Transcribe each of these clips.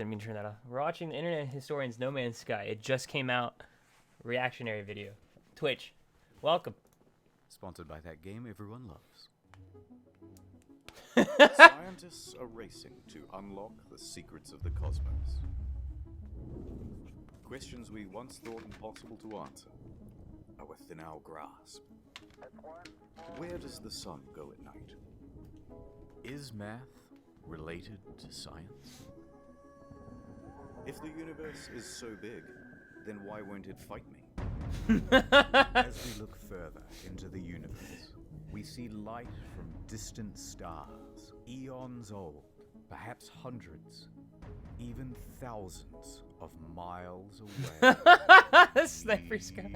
didn't mean to turn that off. We're watching the Internet Historian's No Man's Sky. It just came out. Reactionary video. Twitch. Welcome. Sponsored by that game everyone loves. Scientists are racing to unlock the secrets of the cosmos. Questions we once thought impossible to answer are within our grasp. Where does the sun go at night? Is math related to science? If the universe is so big, then why won't it fight me? As we look further into the universe, we see light from distant stars, eons old, perhaps hundreds, even thousands of miles away. Sniper Sky.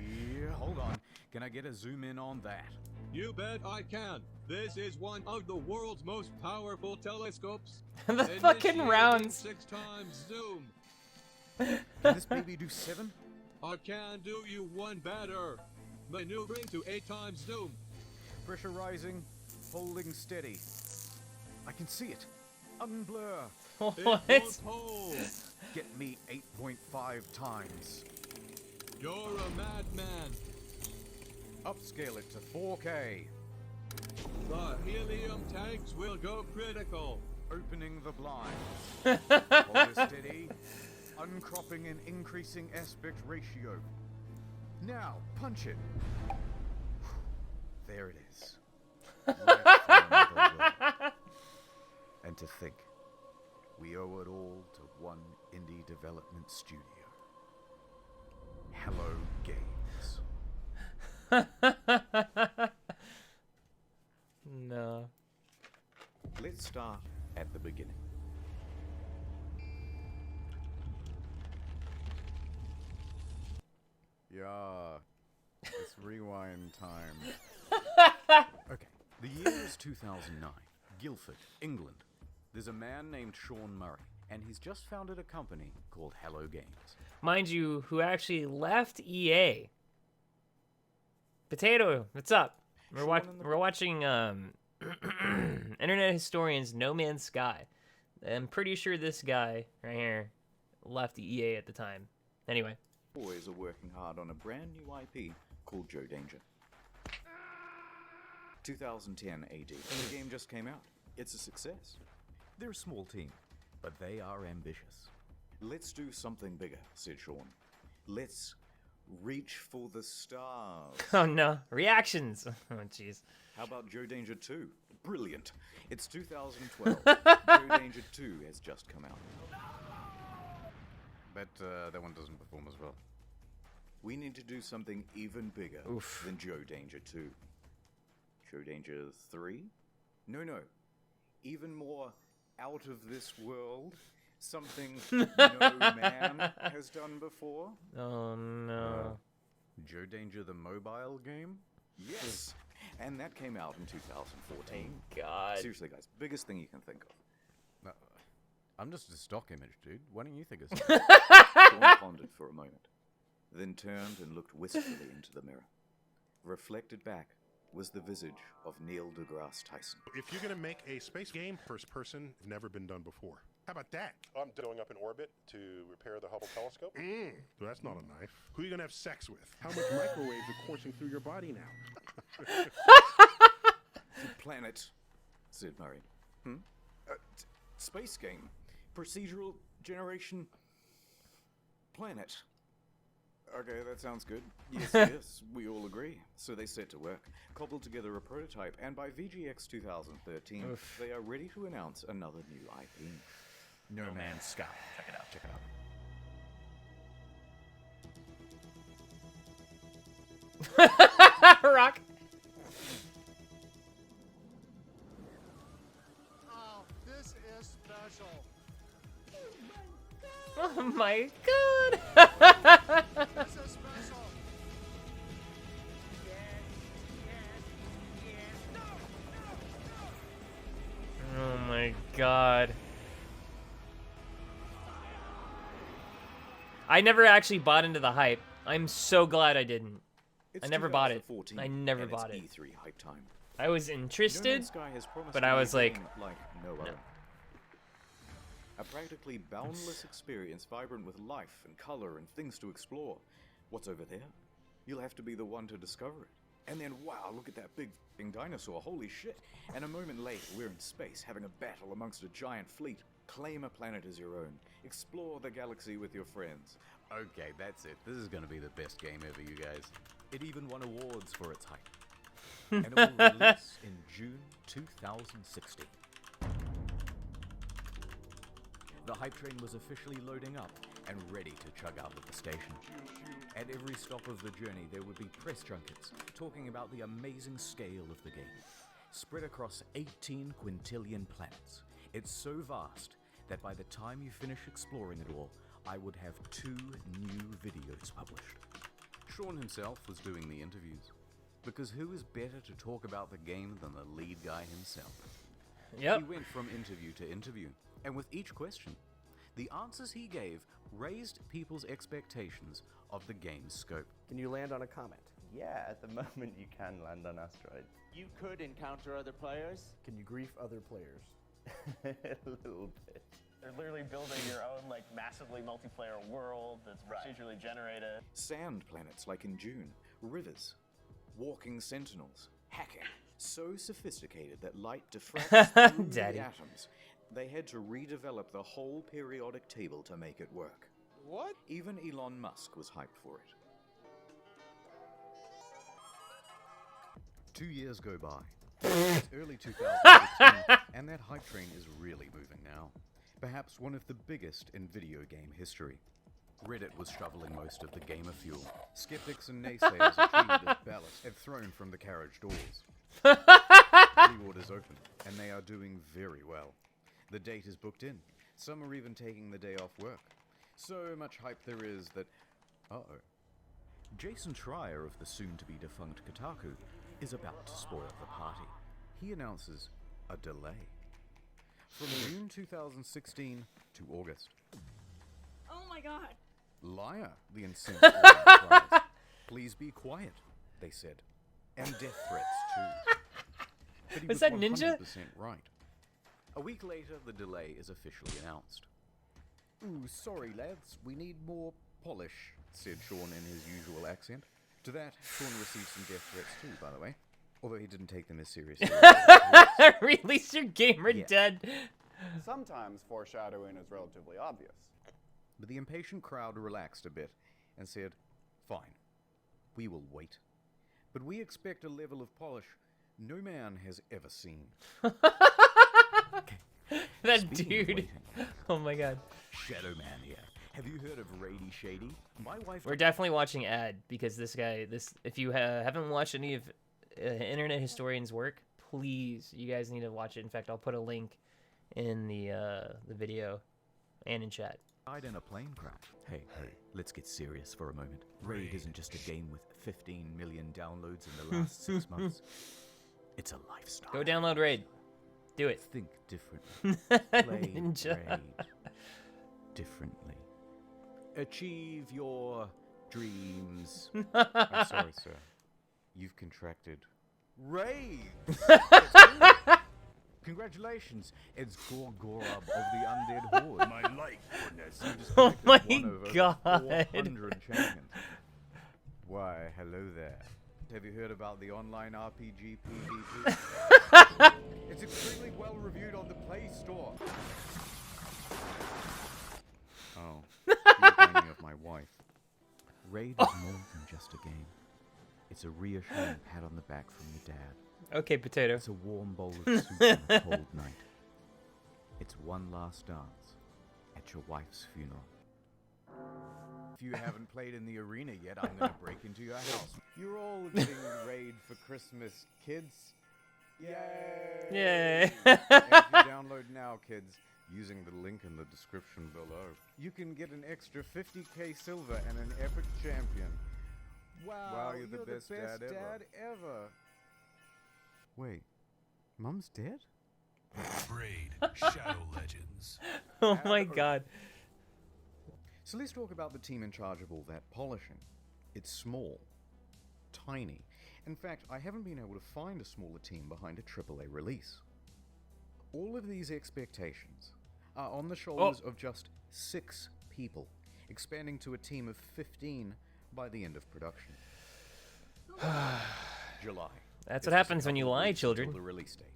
Hold on, can I get a zoom in on that? You bet I can. This is one of the world's most powerful telescopes. The fucking Initiating rounds. 6 times zoom. Can this baby do 7? I can do you one better. Maneuvering to 8 times zoom. Pressure rising, holding steady. I can see it. Unblur. It What? won't hold. Get me 8.5 times. You're a madman. Upscale it to 4K. The helium tanks will go critical. Opening the blind. Hold it steady. Uncropping and increasing aspect ratio. Now, punch it. There it is. Right from another world. And to think, we owe it all to one indie development studio. Hello Games. No. Let's start at the beginning. Yeah, it's rewind time. Okay, the year is 2009. Guildford, England. There's a man named Sean Murray, and he's just founded a company called Hello Games. Mind you, who actually left EA. Potato, what's up? We're watching Internet Historian's No Man's Sky. I'm pretty sure this guy right here left EA at the time. Anyway. Boys are working hard on a brand new IP called Joe Danger. 2010 AD. The game just came out. It's a success. They're a small team, but they are ambitious. Let's do something bigger, said Sean. Let's reach for the stars. Oh no. Reactions. Oh jeez. How about Joe Danger 2? Brilliant. It's 2012. Joe Danger 2 has just come out. Bet that one doesn't perform as well. We need to do something even bigger than Joe Danger 2. Joe Danger 3? No. Even more out of this world. Something no man has done before. Oh no. Joe Danger the mobile game? Yes. And that came out in 2014. Thank God. Seriously, guys, biggest thing you can think of. No, I'm just a stock image, dude. Why don't you think of something? Sean pondered for a moment, then turned and looked wistfully into the mirror. Reflected back was the visage of Neil deGrasse Tyson. If you're gonna make a space game, first person, never been done before. How about that? I'm going up in orbit to repair the Hubble telescope. So that's not a knife. Who are you gonna have sex with? How much microwaves are coursing through your body now? The planet, said Murray. Space game. Procedural generation. Planet. Okay, that sounds good. Yes, we all agree. So they set to work, cobbled together a prototype, and by VGX 2013, they are ready to announce another new IP. No Man's Sky. Check it out. Rock. Oh, this is special. Oh my God. This is special. Oh my God. I never actually bought into the hype. I'm so glad I didn't. It's I never bought it. 2014, I never and bought it's it. E3 hype time. I was No interested. Man's Sky has promised but to I be a was like, game like no other. A practically boundless experience vibrant with life and color and things to explore. What's over there? You'll have to be the one to discover it. And then, wow, look at that big f***ing dinosaur, holy shit. And a moment later, we're in space, having a battle amongst a giant fleet. Claim a planet as your own. Explore the galaxy with your friends. Okay, that's it. This is gonna be the best game ever, you guys. It even won awards for its hype. And it will release in June 2016. The hype train was officially loading up and ready to chug out of the station. At every stop of the journey, there would be press junkets talking about the amazing scale of the game. Spread across 18 quintillion planets. It's so vast that by the time you finish exploring it all, I would have 2 new videos published. Sean himself was doing the interviews. Because who is better to talk about the game than the lead guy himself? Yep. He went from interview to interview, and with each question, the answers he gave raised people's expectations of the game's scope. Can you land on a comet? Yeah, at the moment you can land on asteroids. You could encounter other players. Can you grief other players? A little bit. They're literally building your own, like, massively multiplayer world that's procedurally generated. Sand planets like in June. Rivers. Walking sentinels. Hacking. So sophisticated that light diffracts through Daddy. the atoms. They had to redevelop the whole periodic table to make it work. What? Even Elon Musk was hyped for it. 2 years go by. It's early 2016, and that hype train is really moving now. Perhaps one of the biggest in video game history. Reddit was shoveling most of the gamer fuel. Skeptics and naysayers are treated as ballast and thrown from the carriage doors. Pre-orders open, and they are doing very well. The date is booked in. Some are even taking the day off work. So much hype there is that... Uh-oh. Jason Schreier of the soon-to-be defunct Kotaku is about to spoil the party. He announces a delay. From June 2016 to August. Oh my god. Liar, the incensed audience cries. Please be quiet, they said. And death threats, too. But he Was was that Ninja? 100% right. A week later, the delay is officially announced. Ooh, sorry lads, we need more polish, said Sean in his usual accent. To that, Sean received some death threats too, by the way. Although he didn't take them as seriously. Release your gamer dead. Sometimes foreshadowing is relatively obvious. But the impatient crowd relaxed a bit and said, fine, we will wait. But we expect a level of polish no man has ever seen. That Speaking of dude. waiting, Oh my god. Shadow Man here. Have you heard of Rady Shady? My wife... We're definitely watching Ad because this guy, if you haven't watched any of Internet Historian's work, please, you guys need to watch it. In fact, I'll put a link in the video and in chat. died in a plane crash. Hey, let's get serious for a moment. Raid isn't just a game with 15 million downloads in the last 6 months. It's a lifestyle. Go download Raid. Do it. Think differently. Play Ninja. Raid differently. Achieve your dreams. I'm sorry, sir. You've contracted Raid. Congratulations, it's Gorgorab of the Undead Horde. My light goodness. You just Oh my one of over God. 400 champions. Why, hello there. Have you heard about the online RPG PvP? It's extremely well reviewed on the Play Store. Oh, you're thinking of my wife. Raid is more than just a game. It's a reassuring pat on the back from your dad. Okay, potato. It's a warm bowl of soup on a cold night. It's one last dance at your wife's funeral. If you haven't played in the arena yet, I'm gonna break into your house. You're all getting Raid for Christmas, kids. Yay! Yay! And if you download now, kids, using the link in the description below, you can get an extra 50k silver and an epic champion. Wow, you're the best dad ever. Wait, Mum's dead? Raid Shadow Legends. Oh my god. So let's talk about the team in charge of all that polishing. It's small, tiny. In fact, I haven't been able to find a smaller team behind a AAA release. All of these expectations are on the shoulders of just 6 people, expanding to a team of 15 by the end of production. July. That's is what just happens a when you couple of lie, weeks until children. the release date.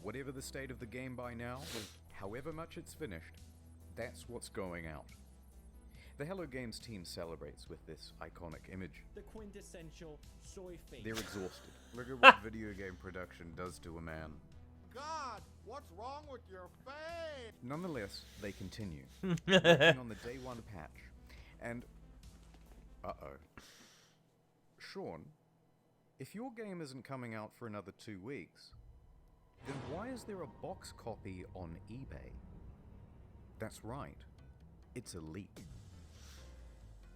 Whatever the state of the game by now, however much it's finished, that's what's going out. The Hello Games team celebrates with this iconic image. The quintessential soy face. They're exhausted. Look at what video game production does to a man. God, what's wrong with your face? Nonetheless, they continue, working on the day 1 patch. And, Sean, if your game isn't coming out for another 2 weeks, then why is there a box copy on eBay? That's right, it's a leak.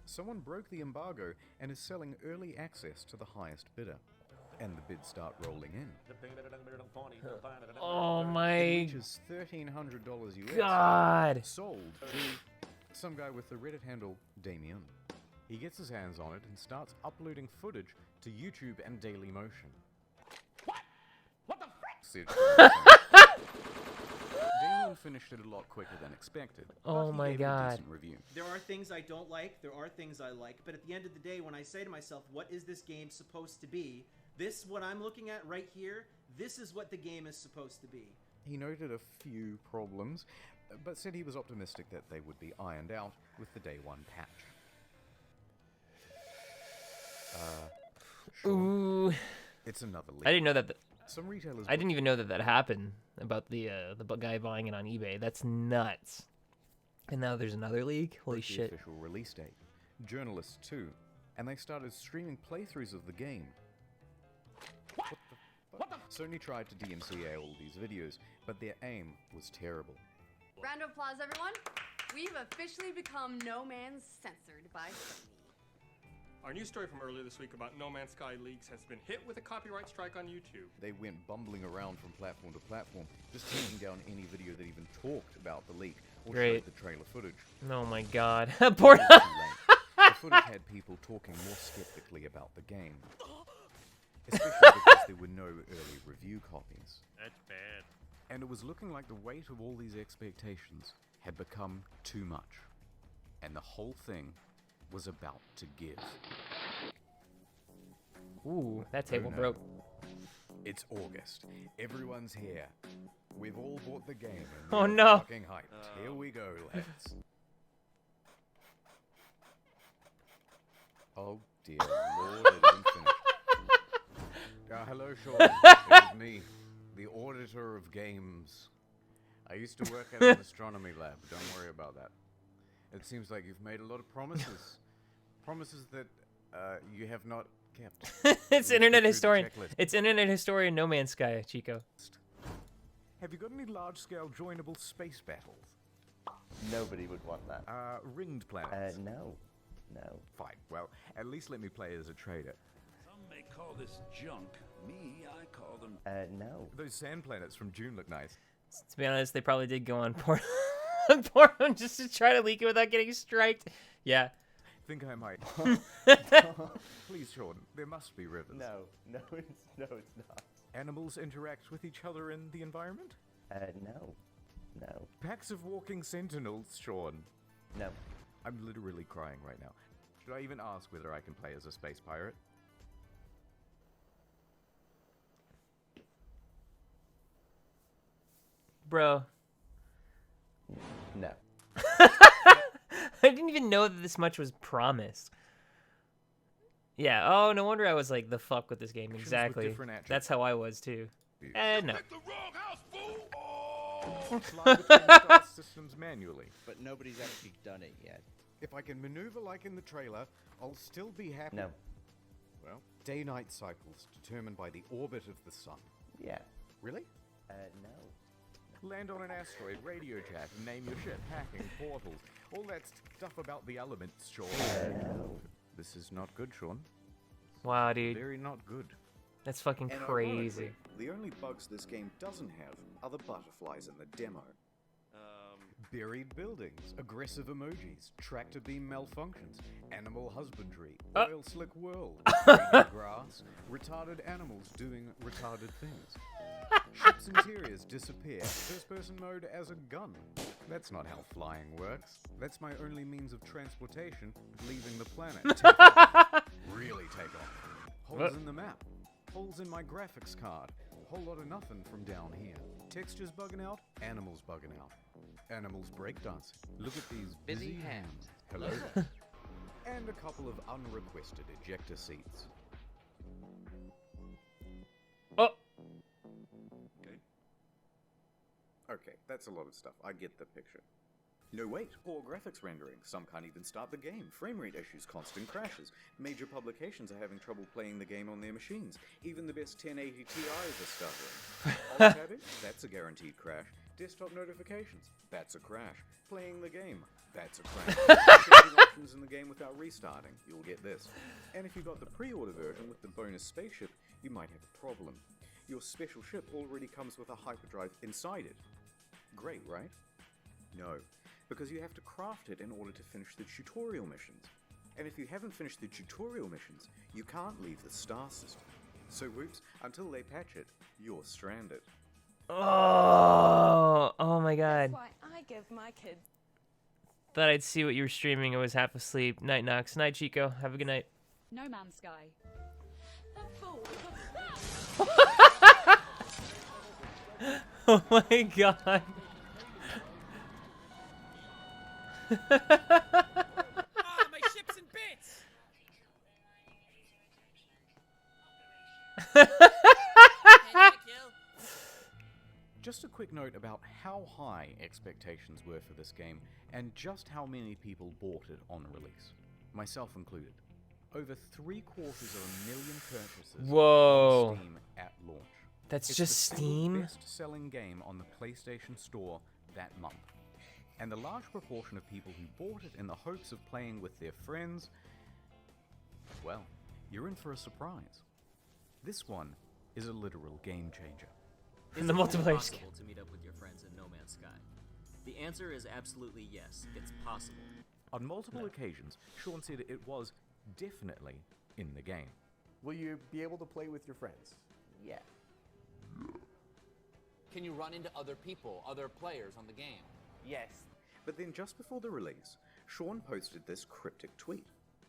Someone broke the embargo and is selling early access to the highest bidder. And the bids start rolling in. Oh It my reaches $1,300 US. God. Sold to some guy with the Reddit handle Damien. He gets his hands on it and starts uploading footage to YouTube and Dailymotion. What the frick? Damien finished it a lot quicker than expected. Oh but he my gave it a God. decent review. There are things I don't like, there are things I like, but at the end of the day, when I say to myself, what is this game supposed to be? This, what I'm looking at right here, this is what the game is supposed to be. He noted a few problems, but said he was optimistic that they would be ironed out with the day 1 patch. Ooh. It's another leak. I didn't know that. Some retailers. I didn't even know that that happened about the guy buying it on eBay. That's nuts. And now there's another leak. Holy The shit! official release date. Journalists too, and they started streaming playthroughs of the game. What the fuck? Sony tried to DMCA all these videos, but their aim was terrible. Round of applause, everyone. We've officially become No Man's censored by Sony. Our news story from earlier this week about No Man's Sky leaks has been hit with a copyright strike on YouTube. They went bumbling around from platform to platform, just taking down any video that even talked about the leak or Great. showed the trailer footage. Oh my God! Poor. It was too late. The footage had people talking more skeptically about the game, especially because there were no early review copies. That's bad. And it was looking like the weight of all these expectations had become too much, and the whole thing was about to give. Ooh, that table no. broke. It's August. Everyone's here. We've all bought the game. And Oh, we're no. fucking hyped. Here we go, lads. Oh dear Lord, it isn't finished. Hello, Sean. It is me, the auditor of games. I used to work at an astronomy lab. Don't worry about that. It seems like you've made a lot of promises. Promises that you have not kept. It's Let's internet go through the historian. checklist. It's internet historian No Man's Sky, Chico. Have you got any large-scale joinable space battles? Nobody would want that. Ringed planets? No. No. Fine. Well, at least let me play as a trader. Some may call this junk. Me, I call them. No. Those sand planets from June look nice. To be honest, they probably did go on Pornhub just to try to leak it without getting striked. Yeah. Think I might. Please, Sean, there must be rivers. No, it's not. Animals interact with each other in the environment? No. Packs of walking sentinels, Sean. No. I'm literally crying right now. Should I even ask whether I can play as a space pirate? Bro. No. I didn't even know that this much was promised. Yeah, oh, no wonder I was like, the fuck with this game. Exactly. That's how I was too. No. Slide between star systems manually. But nobody's actually done it yet. If I can maneuver like in the trailer, I'll still be happy. No. Well, day-night cycles determined by the orbit of the sun. Yeah. Really? No. Land on an asteroid, radio chat, name your ship, hacking, portals, all that stuff about the elements, Sean. This is not good, Sean. Wow, dude. Very not good. That's fucking And crazy. ironically, the only bugs this game doesn't have are the butterflies in the demo. Buried buildings, aggressive emojis, tractor beam malfunctions, animal husbandry, oil slick world, raining grass, retarded animals doing retarded things. Ship's interiors disappear, first person mode as a gun. That's not how flying works. That's my only means of transportation, leaving the planet. Really take off. Holes in the map. Holes in my graphics card. Whole lot of nothing from down here. Textures bugging out, animals bugging out. Animals breakdancing. Look at these busy hands. Hello there. And a couple of unrequested ejector seats. Oh. Okay, that's a lot of stuff. I get the picture. No, wait. Poor graphics rendering. Some can't even start the game. Frame rate issues, constant crashes. Major publications are having trouble playing the game on their machines. Even the best 1080 Ti's are stuttering. Alt-tabbing? That's a guaranteed crash. Desktop notifications? That's a crash. Playing the game? That's a crash. Changing options in the game without restarting? You'll get this. And if you got the pre-order version with the bonus spaceship, you might have a problem. Your special ship already comes with a hyperdrive inside it. Great, right? No, because you have to craft it in order to finish the tutorial missions. And if you haven't finished the tutorial missions, you can't leave the star system. So whoops, until they patch it, you're stranded. Oh my god. That's why I give my kids. Thought I'd see what you were streaming. I was half asleep. Night, Nox. Night, Chico. Have a good night. No Man's Sky. Oh my god. My ship's in bits! Just a quick note about how high expectations were for this game and just how many people bought it on release, myself included. Over 750,000 purchases Whoa. on Steam at launch. That's It's just the single Steam? best-selling game on the PlayStation Store that month. And the large proportion of people who bought it in the hopes of playing with their friends, well, you're in for a surprise. This one is a literal game changer. In the multiplayer possible to meet up with your friends in No Man's Sky? The answer is absolutely yes. It's possible. On multiple occasions, Sean said it was definitely in the game. Will you be able to play with your friends? Yeah. Can you run into other people, other players on the game? Yes. But then just before the release, Sean posted this cryptic tweet.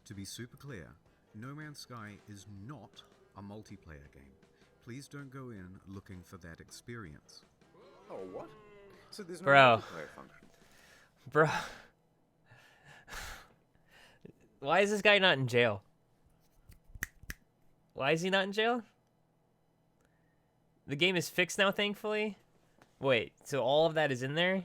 To be super clear, No Man's Sky is not a multiplayer game. Please don't go in looking for that experience. Oh, what? So there's no Bro. multiplayer function. Bro. Why is this guy not in jail? Why is he not in jail? The game is fixed now, thankfully. Wait, so all of that is in there?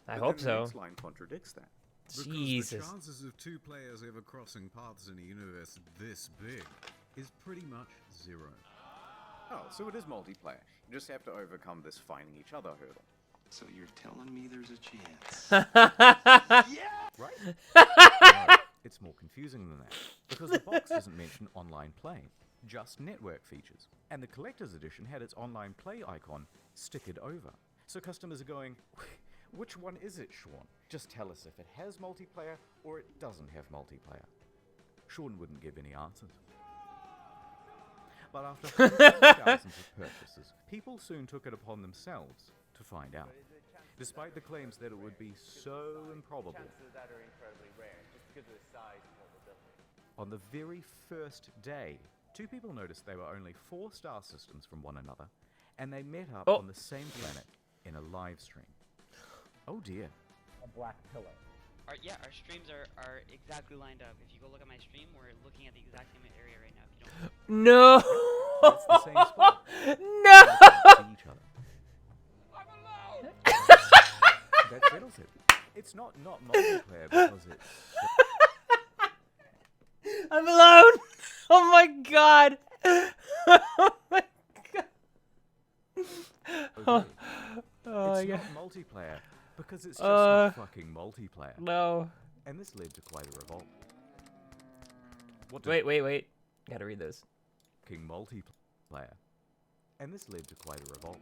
I hope Then the so. next line contradicts that. Jesus. Because the chances of two players ever crossing paths in a universe this big is pretty much zero. Oh, so it is multiplayer. You just have to overcome this finding each other hurdle. So you're telling me there's a chance? Right? No, it's more confusing than that. Because the box doesn't mention online play, just network features. And the collector's edition had its online play icon stickered over. So customers are going, which one is it, Sean? Just tell us if it has multiplayer or it doesn't have multiplayer. Sean wouldn't give any answers. But after hundreds of thousands of purchases, people soon took it upon themselves to find out. Despite the claims that it would be so improbable. Chances of that are incredibly rare, just because of the size and vulnerability. On the very first day, two people noticed they were only 4 star systems from one another, and they met up on the same planet in a live stream. Oh dear. A black pillow. Our streams are exactly lined up. If you go look at my stream, we're looking at the exact same area right now. If you don't. No. It's the same spot. No. See each other. That settles it. It's not multiplayer because it's. I'm alone. Oh my god. Oh my god. Oh, my It's god. not multiplayer because it's just not fucking multiplayer. No. And this led to quite a revolt. Wait. Gotta read this. Fucking multiplayer. And this led to quite a revolt.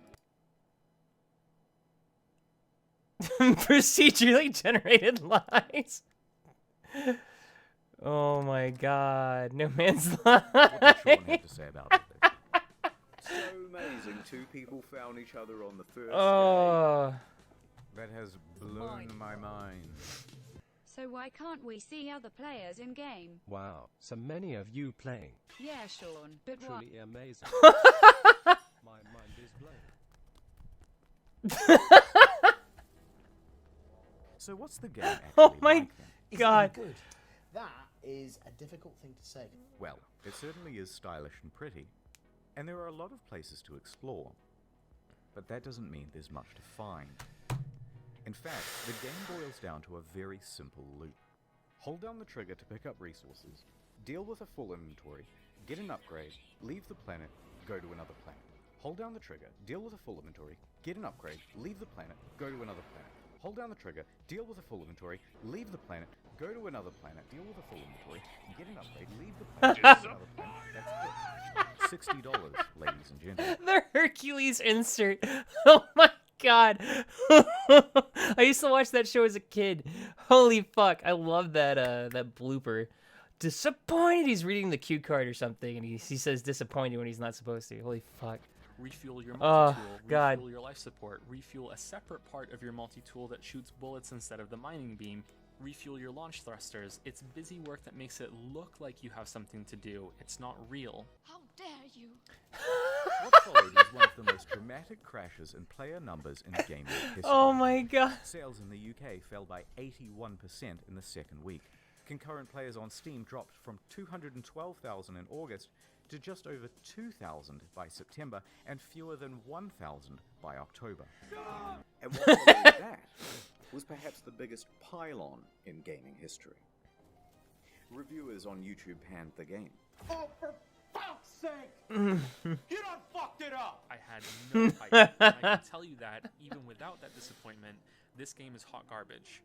Procedurally generated lies. Oh my god. No Man's What did Sean Life. have to say about it? So amazing, two people found each other on the first Oh. That has blown my mind. So why can't we see other players in game? Wow, so many of you playing. Yeah, Sean, but what? Truly amazing. My mind is blown. So what's the game actually Oh my like then? god. Good. That is a difficult thing to say. Well, it certainly is stylish and pretty, and there are a lot of places to explore. But that doesn't mean there's much to find. In fact, the game boils down to a very simple loop. Hold down the trigger to pick up resources, deal with a full inventory, get an upgrade, leave the planet, go to another planet. Hold down the trigger, deal with a full inventory, get an upgrade, leave the planet, go to another planet. Hold down the trigger, deal with a full inventory, leave the planet, go to another planet, deal with a full inventory, get an upgrade, leave the planet, go to another planet. That's it. $60, ladies and gentlemen. The Hercules insert. Oh my god. I used to watch that show as a kid. Holy fuck. I love that that blooper. Disappointed. He's reading the cue card or something and he says disappointed when he's not supposed to. Holy fuck. Refuel your Oh, multi-tool, God. refuel your life support, refuel a separate part of your multi-tool that shoots bullets instead of the mining beam, refuel your launch thrusters. It's busy work that makes it look like you have something to do. It's not real. How dare you? What followed was one of the most dramatic crashes in player numbers in gaming history. Oh my god. Sales in the UK fell by 81% in the second week. Concurrent players on Steam dropped from 212,000 in August to just over 2,000 by September and fewer than 1,000 by October. And what followed that was perhaps the biggest pylon in gaming history. Reviewers on YouTube panned the game. Oh, for fuck's sake! You done fucked it up! I had no hype. And I can tell you that, even without that disappointment, this game is hot garbage.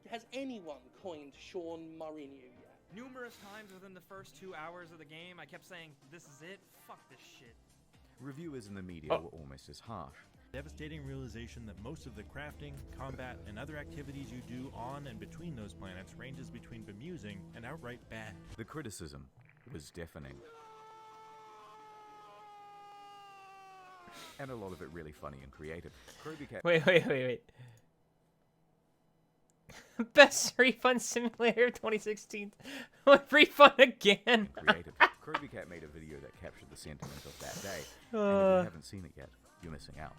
Has anyone coined Sean Mourinho yet? Numerous times within the first 2 hours of the game, I kept saying, this is it, fuck this shit. Reviewers in the media were almost as harsh. Devastating realization that most of the crafting, combat, and other activities you do on and between those planets ranges between bemusing and outright bad. The criticism was deafening. And a lot of it really funny and creative. Wait. Best refund simulator of 2016. Refund again. Creative. Cat made a video that captured the sentiment of that day. And if you haven't seen it yet, you're missing out.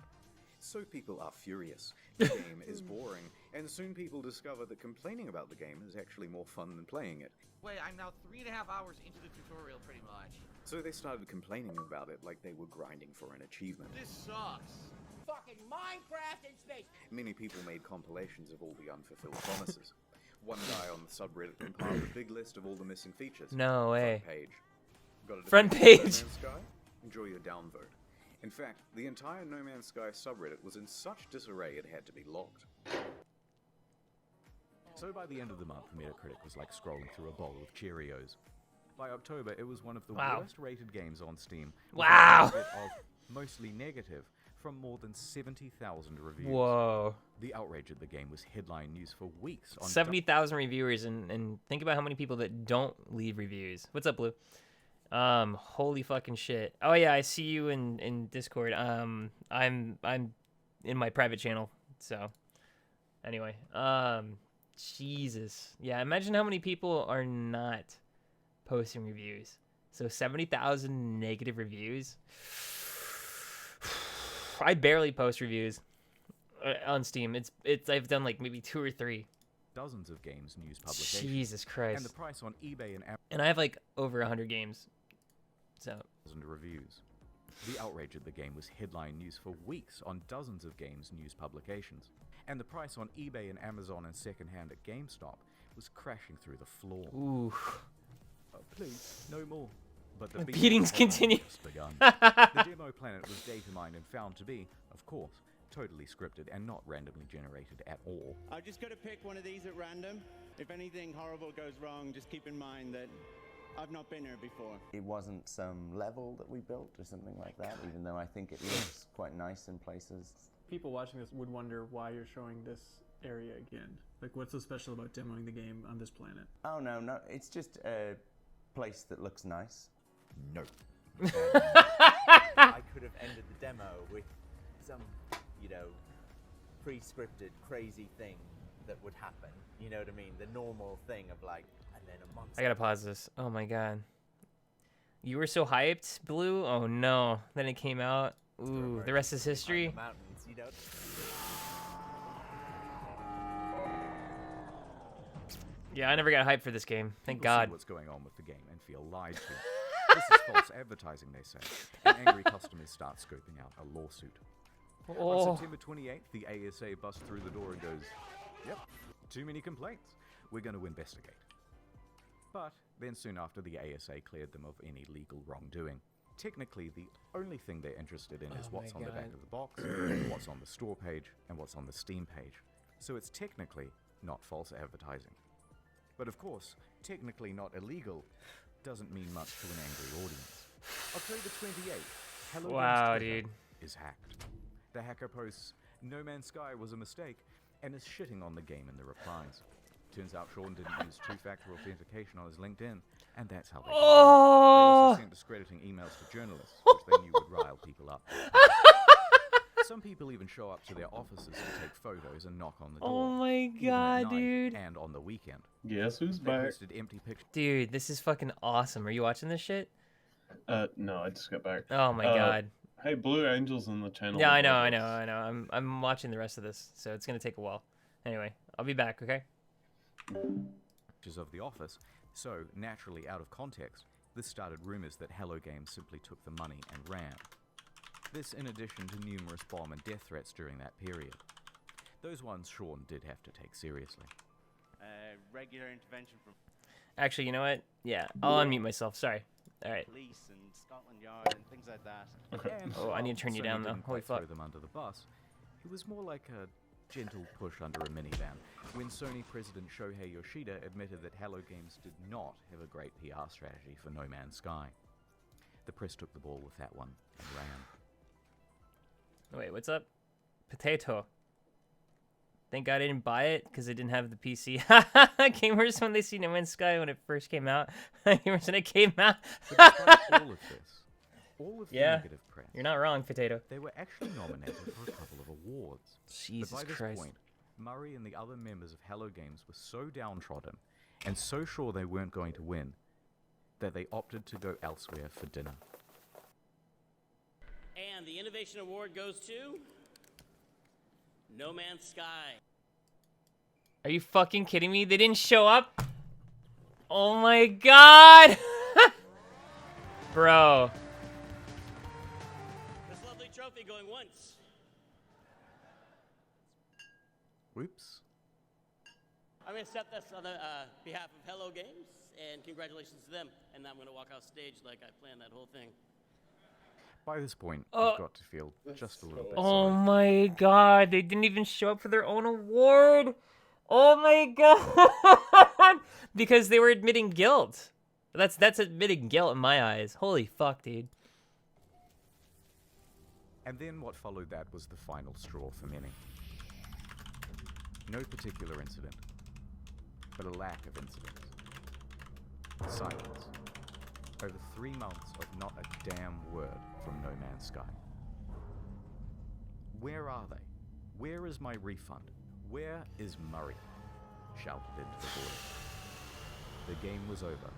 So people are furious. The game is boring, and soon people discover that complaining about the game is actually more fun than playing it. Wait, I'm now 3.5 hours into the tutorial, pretty much. So they started complaining about it like they were grinding for an achievement. This sucks. Fucking Minecraft in space. Many people made compilations of all the unfulfilled promises. One guy on the subreddit compiled a big list of all the missing features. No way. Front page. Got a Front definition of page. No Man's Sky? Enjoy your downvote. In fact, the entire No Man's Sky subreddit was in such disarray it had to be locked. So by the end of the month, Metacritic was like scrolling through a bowl of Cheerios. By October, it was one of the worst rated games on Steam. Wow. With a target of mostly negative from more than 70,000 reviews. Whoa. The outrage at the game was headline news for weeks. On 70,000 reviewers, and think about how many people that don't leave reviews. What's up, Blue? Holy fucking shit. Oh yeah, I see you in Discord. I'm in my private channel. So anyway, Jesus. Yeah, imagine how many people are not posting reviews. So 70,000 negative reviews. I barely post reviews on Steam. It's I've done like maybe 2 or 3. Dozens of games news publications. Jesus Christ. And the price on eBay and Amazon. And I have like over 100 games. So. Reviews. The outrage at the game was headline news for weeks on dozens of games news publications. And the price on eBay and Amazon and secondhand at GameStop was crashing through the floor. Ooh. Please, no more. But the beatings continue. Just begun. The demo planet was data mined and found to be, of course, totally scripted and not randomly generated at all. I've just got to pick one of these at random. If anything horrible goes wrong, just keep in mind that I've not been here before. It wasn't some level that we built or something like that, even though I think it looks quite nice in places. People watching this would wonder why you're showing this area again. Like, what's so special about demoing the game on this planet? Oh, no, it's just a place that looks nice. No. I could have ended the demo with some, you know, pre-scripted crazy thing that would happen. You know what I mean? The normal thing of like, and then a monster. I gotta pause this. Oh my god. You were so hyped, Blue? Oh no. Then it came out. Ooh, the rest is history. Mountains, you know? Yeah, I never got hyped for this game. Thank People God. see what's going on with the game and feel lied to. This is false advertising, they say. And angry customers start scoping out a lawsuit. Oh. On September 28th, the ASA busts through the door and goes, "Yep, too many complaints. We're going to investigate." But then soon after, the ASA cleared them of any legal wrongdoing. Technically, the only thing they're interested in is what's on the back of the box, what's on the store page, and what's on the Steam page. So it's technically not false advertising. But of course, technically not illegal doesn't mean much to an angry audience. October 28th, Hello Wow, Games Twitter dude. is hacked. The hacker posts, "No Man's Sky was a mistake," and is shitting on the game in the replies. Turns out Sean didn't use two-factor authentication on his LinkedIn, and that's how they got him. They also sent discrediting emails to journalists, which they knew would rile people up. Some people even show up to their offices to take photos and knock on the door. Oh my even at god, night dude. And on the weekend. Guess who's They back? posted empty pictures. Dude, this is fucking awesome. Are you watching this shit? No, I just got back. Oh my god. Hey, Blue Angel's in the channel. Yeah, I know. I'm watching the rest of this, so it's gonna take a while. Anyway, I'll be back, okay? Of the office, so naturally out of context, this started rumors that Hello Games simply took the money and ran. This in addition to numerous bomb and death threats during that period. Those ones Sean did have to take seriously. Regular intervention from Actually, you know what? Yeah, I'll unmute myself. Sorry. All right. police and Scotland Yard and things like that. And Oh, I need to turn you Sony down, though. didn't Holy quite throw fuck. them under the bus. It was more like a gentle push under a minivan when Sony president Shohei Yoshida admitted that Hello Games did not have a great PR strategy for No Man's Sky. The press took the ball with that one and ran. Wait, what's up? Potato. Thank God I didn't buy it because I didn't have the PC. Gamers, when they see No Man's Sky when it first came out. Gamers, when it came out. But despite all of this, all of the Yeah, negative press, you're not wrong, Potato. they were actually nominated for a couple of awards. Jesus but by this Christ. point, Murray and the other members of Hello Games were so downtrodden and so sure they weren't going to win that they opted to go elsewhere for dinner. And the Innovation Award goes to No Man's Sky. Are you fucking kidding me? They didn't show up? Oh my god! Bro. This lovely trophy going once. Whoops. I'm going to accept this on the behalf of Hello Games, and congratulations to them. And I'm going to walk off stage like I planned that whole thing. By this point, Oh. you've got to feel just a little bit Oh sorry. my god, they didn't even show up for their own award. Oh my god. Because they were admitting guilt. That's admitting guilt in my eyes. Holy fuck, dude. And then what followed that was the final straw for many. No particular incident, but a lack of incidents. Silence. Over 3 months of not a damn word from No Man's Sky. Where are they? Where is my refund? Where is Murray? Shouted into the void. The game was over.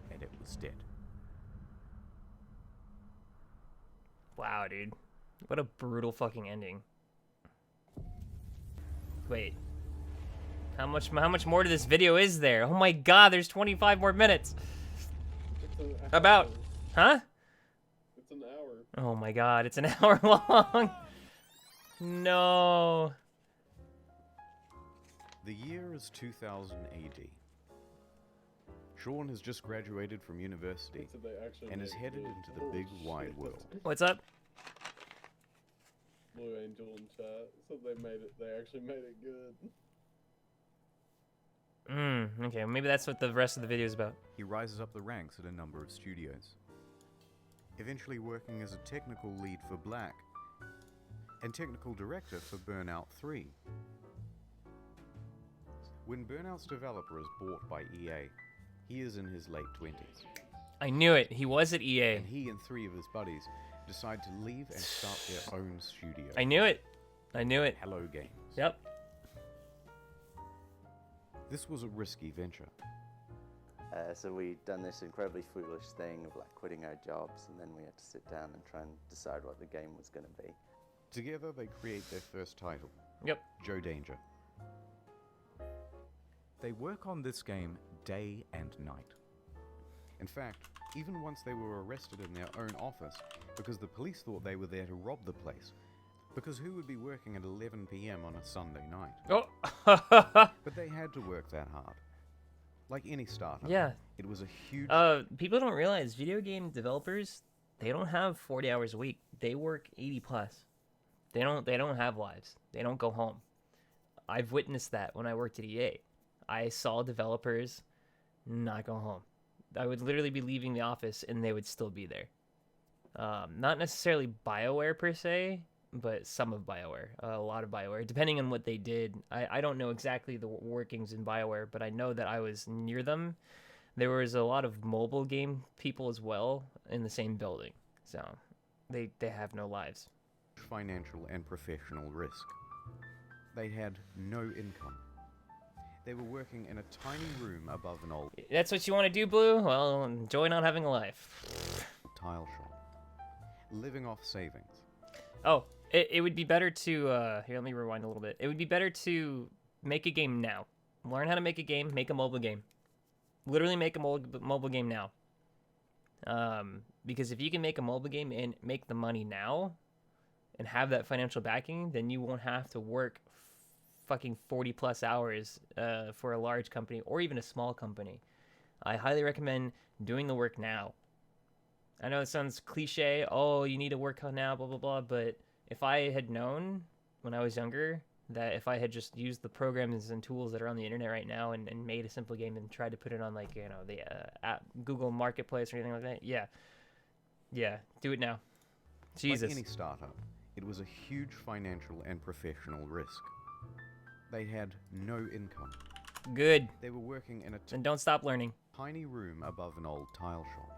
And it was dead. Wow, dude. What a brutal fucking ending. Wait. How much more to this video is there? Oh my god, there's 25 more minutes. About. Huh? It's an hour. Oh my god, it's an hour long. No. The year is 2000 AD. Sean has just graduated from university and is headed into the big wide world. What's up? Blue Angel in chat said they made it. They actually made it good. Okay, maybe that's what the rest of the video is about. He rises up the ranks at a number of studios, eventually working as a technical lead for Black and technical director for Burnout 3. When Burnout's developer is bought by EA, he is in his late 20s. I knew it. He was at EA. And he and 3 of his buddies decide to leave and start their own studio. I knew it. I knew it. Hello Games. Yep. This was a risky venture. So we'd done this incredibly foolish thing of like quitting our jobs, and then we had to sit down and try and decide what the game was going to be. Together they create their first title. Yep. Joe Danger. They work on this game day and night. In fact, even once they were arrested in their own office because the police thought they were there to rob the place. Because who would be working at 11 p.m. on a Sunday night? Oh. But they had to work that hard. Like any startup. Yeah. It was a huge... People don't realize video game developers, they don't have 40 hours a week. They work 80 plus. They don't have lives. They don't go home. I've witnessed that when I worked at EA. I saw developers not go home. I would literally be leaving the office and they would still be there. Not necessarily BioWare per se, but some of BioWare. A lot of BioWare, depending on what they did. I don't know exactly the workings in BioWare, but I know that I was near them. There was a lot of mobile game people as well in the same building. So they have no lives. Financial and professional risk. They had no income. They were working in a tiny room above an old... That's what you want to do, Blue? Well, enjoy not having a life. ...tile shop. Living off savings. Oh, it would be better to... here, let me rewind a little bit. It would be better to make a game now. Learn how to make a game, make a mobile game. Literally make a mobile game now. Because if you can make a mobile game and make the money now and have that financial backing, then you won't have to work fucking 40 plus hours for a large company or even a small company. I highly recommend doing the work now. I know it sounds cliche, oh, you need to work on now, blah, blah, blah, but if I had known when I was younger that if I had just used the programs and tools that are on the internet right now and made a simple game and tried to put it on, like, you know, the app, Google Marketplace or anything like that, yeah, do it now. Jesus. Like any startup, it was a huge financial and professional risk. They had no income. Good. They were working in a and don't stop learning. Tiny room above an old tile shop.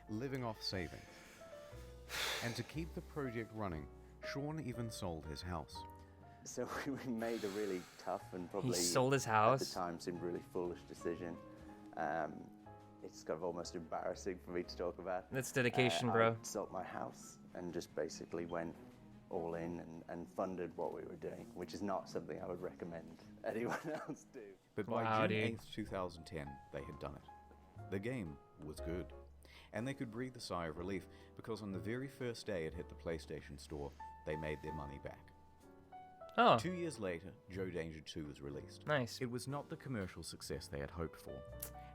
Living off savings. And to keep the project running, Sean even sold his house. So we made a really tough and probably he sold his house. At the time seemed really foolish decision. It's kind of almost embarrassing for me to talk about. That's dedication, bro. I sold my house and just basically went all in and funded what we were doing, which is not something I would recommend anyone else do. But by June 8th, 2010, they had done it. The game was good. And they could breathe a sigh of relief because on the very first day it hit the PlayStation Store, they made their money back. Oh. 2 years later, Joe Danger 2 was released. Nice. It was not the commercial success they had hoped for,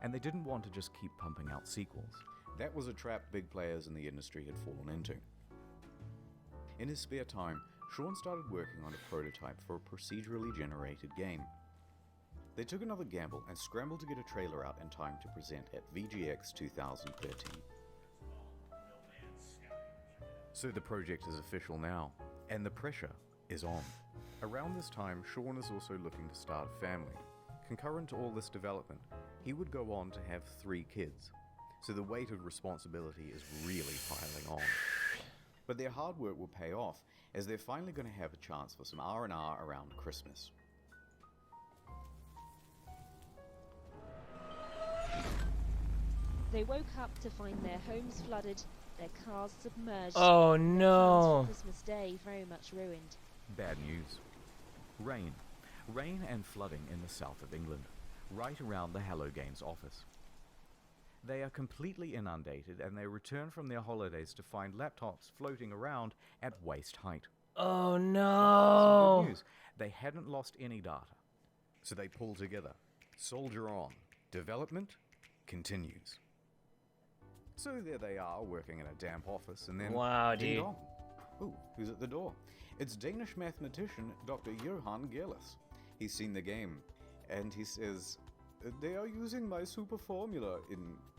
and they didn't want to just keep pumping out sequels. That was a trap big players in the industry had fallen into. In his spare time, Sean started working on a prototype for a procedurally generated game. They took another gamble and scrambled to get a trailer out in time to present at VGX 2013. So the project is official now, and the pressure is on. Around this time, Sean is also looking to start a family. Concurrent to all this development, he would go on to have 3 kids, so the weight of responsibility is really piling on. But their hard work will pay off, as they're finally going to have a chance for some R&R around Christmas. They woke up to find their homes flooded, their cars submerged. Oh and no! Christmas Day very much ruined. Bad news. Rain. Rain and flooding in the south of England, right around the Hello Games office. They are completely inundated and they return from their holidays to find laptops floating around at waist height. Oh Some no! good news. They hadn't lost any data. So they pull together. Soldier on. Development continues. So there they are, working in a damp office, and then... Wow, ding dude. dong. Ooh, who's at the door? It's Danish mathematician Dr. Johan Gerlis. He's seen the game, and he says, they are using my super formula in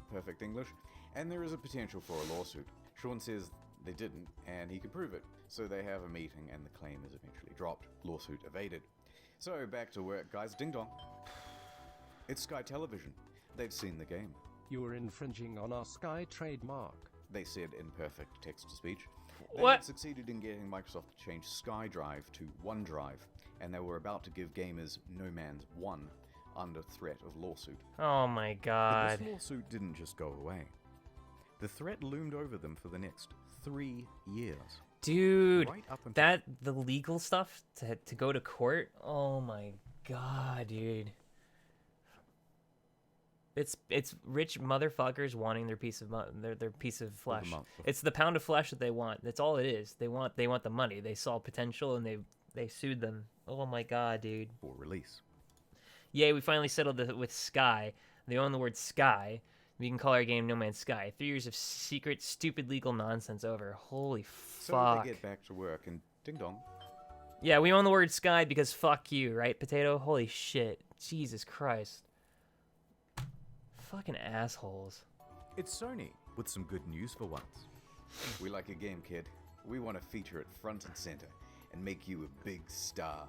perfect English, and there is a potential for a lawsuit. Sean says they didn't, and he can prove it. So they have a meeting, and the claim is eventually dropped. Lawsuit evaded. So back to work, guys. Ding dong. It's Sky Television. They've seen the game. You are infringing on our Sky trademark. They said in perfect text-to-speech. They What? had succeeded in getting Microsoft to change SkyDrive to OneDrive, and they were about to give gamers No Man's 1 under threat of lawsuit. Oh my But god. this lawsuit didn't just go away. The threat loomed over them for the next 3 years. Dude, Right up until that the legal stuff to go to court. Oh my god, dude. It's rich motherfuckers wanting their piece of their piece of flesh. It's the pound of flesh that they want. That's all it is. They want the money. They saw potential and they sued them. Oh my god, dude. for release. Yay, we finally settled it with Sky. They own the word Sky. We can call our game No Man's Sky. 3 years of secret, stupid legal nonsense over. Holy So fuck. they get back to work and ding dong. Yeah, we own the word Sky because fuck you, right, Potato? Holy shit. Jesus Christ. Fucking assholes. It's Sony with some good news for once. We like your game, kid. We want to feature it front and center and make you a big star.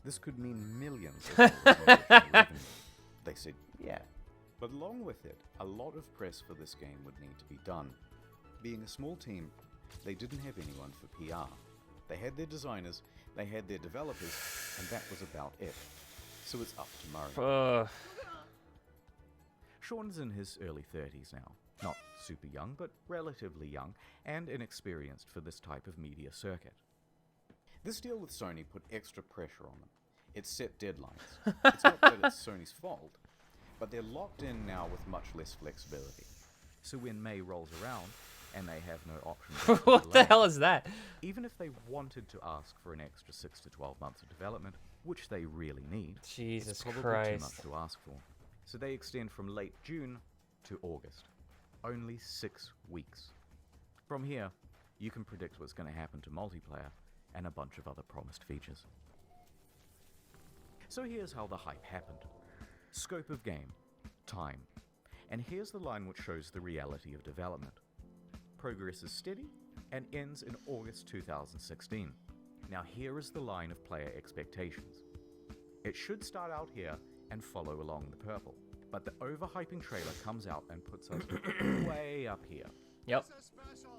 This could mean millions of dollars in revenue. They said, yeah. But along with it, a lot of press for this game would need to be done. Being a small team, they didn't have anyone for PR. They had their designers, they had their developers, and that was about it. So it's up to Murray. Sean's in his early 30s now. Not super young, but relatively young, and inexperienced for this type of media circuit. This deal with Sony put extra pressure on them. It set deadlines. It's not that it's Sony's fault, but they're locked in now with much less flexibility. So when May rolls around, and they have no option. What the hell is that? Even if they wanted to ask for an extra 6 to 12 months of development, which they really need, Jesus it's probably Christ. too much to ask for. So they extend from late June to August. Only 6 weeks. From here, you can predict what's going to happen to multiplayer and a bunch of other promised features. So here's how the hype happened. Scope of game. Time. And here's the line which shows the reality of development. Progress is steady and ends in August 2016. Now here is the line of player expectations. It should start out here and follow along the purple, but the overhyping trailer comes out and puts us way up here. Yep.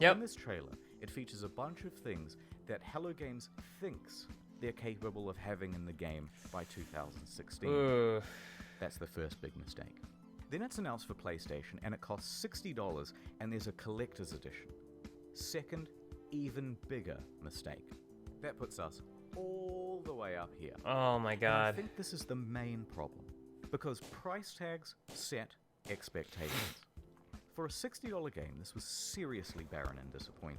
In this trailer, it features a bunch of things that Hello Games thinks they're capable of having in the game by 2016. Ugh. That's the first big mistake. Then it's announced for PlayStation and it costs $60 and there's a collector's edition. Second, even bigger mistake. That puts us all the way up here. Oh my And god. I think this is the main problem, because price tags set expectations. For a $60 game, this was seriously barren and disappointing.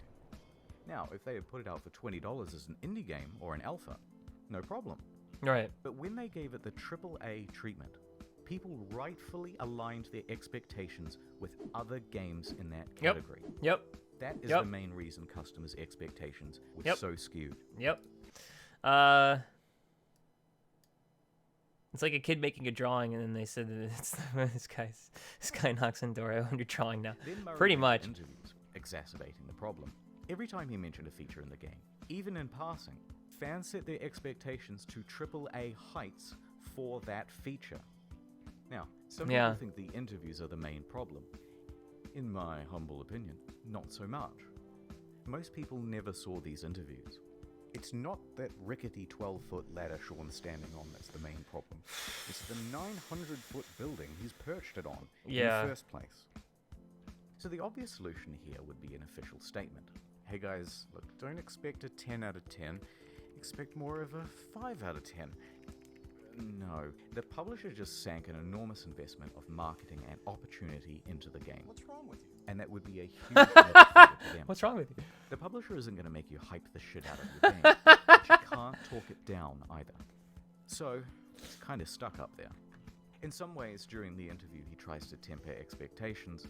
Now, if they had put it out for $20 as an indie game or an alpha, no problem. Right. But when they gave it the AAA treatment, people rightfully aligned their expectations with other games in that category. Yep. That is Yep. the main reason customers' expectations were Yep. so skewed. Yep. It's like a kid making a drawing, and then they said that it's this guy knocks on the door. I'm drawing now. Then Murray Pretty gave much. interviews, exacerbating the problem. Every time he mentioned a feature in the game, even in passing, fans set their expectations to AAA heights for that feature. Now, some Yeah. people think the interviews are the main problem. In my humble opinion, not so much. Most people never saw these interviews. It's not that rickety 12-foot ladder Sean's standing on that's the main problem. It's the 900-foot building he's perched it on in Yeah. the first place. So the obvious solution here would be an official statement. Hey guys, look, don't expect a 10 out of 10. Expect more of a 5 out of 10. No, the publisher just sank an enormous investment of marketing and opportunity into the game. What's wrong with you? And that would be a huge benefit to them. What's wrong with you? The publisher isn't going to make you hype the shit out of your game, but you can't talk it down either. So, it's kind of stuck up there. In some ways, during the interview, he tries to temper expectations,